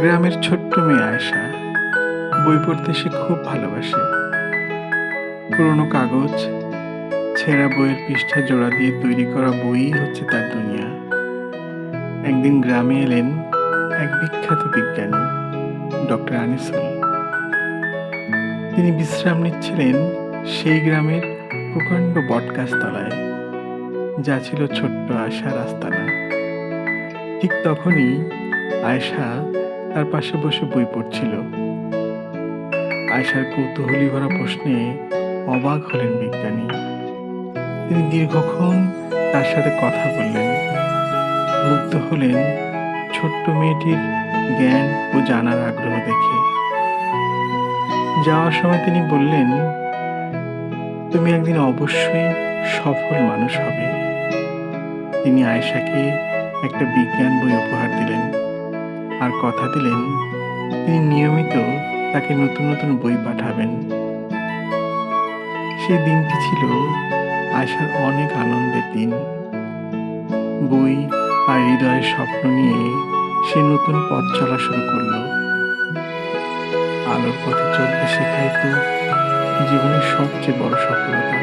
গ্রামের ছোট্ট মেয়ে আয়শা বই পড়তে সে খুব ভালোবাসে। পুরোনো কাগজ, ছেঁড়া বইয়ের পৃষ্ঠা জোড়া দিয়ে তৈরি করা বইই হচ্ছে তার দুনিয়া। একদিন গ্রামে এলেন এক বিখ্যাত বিজ্ঞানী, ডক্টর আনিসুল। তিনি বিশ্রাম নিচ্ছিলেন সেই গ্রামের প্রকাণ্ড বটগাছতলায়, যা ছিল ছোট্ট আয়শার আস্তানা। ঠিক তখনই আয়শা তার পাশে বসে বই পড়ছিল। আয়শার কৌতূহলী ভরা প্রশ্নে অবাক হলেন বিজ্ঞানী। তিনি দীর্ঘক্ষণ তার সাথে কথা বললেন, মুগ্ধ হলেন ছোট্ট মেয়েটির জ্ঞান ও জানার আগ্রহ দেখে। যাওয়ার সময় তিনি বললেন, তুমি একদিন অবশ্যই সফল মানুষ হবে। তিনি আয়েশাকে একটা বিজ্ঞান বই উপহার দিলেন আর কথা দিলেন তিনি নিয়মিত তাকে নতুন নতুন বই পাঠাবেন। সেই দিনটি ছিল আয়েশার অনেক আনন্দের দিন। বই আর হৃদয়ের স্বপ্ন নিয়ে সে নতুন পথ চলা শুরু করলো। আলোর পথে চলতে শেখাই তো জীবনের সবচেয়ে বড় সফলতা।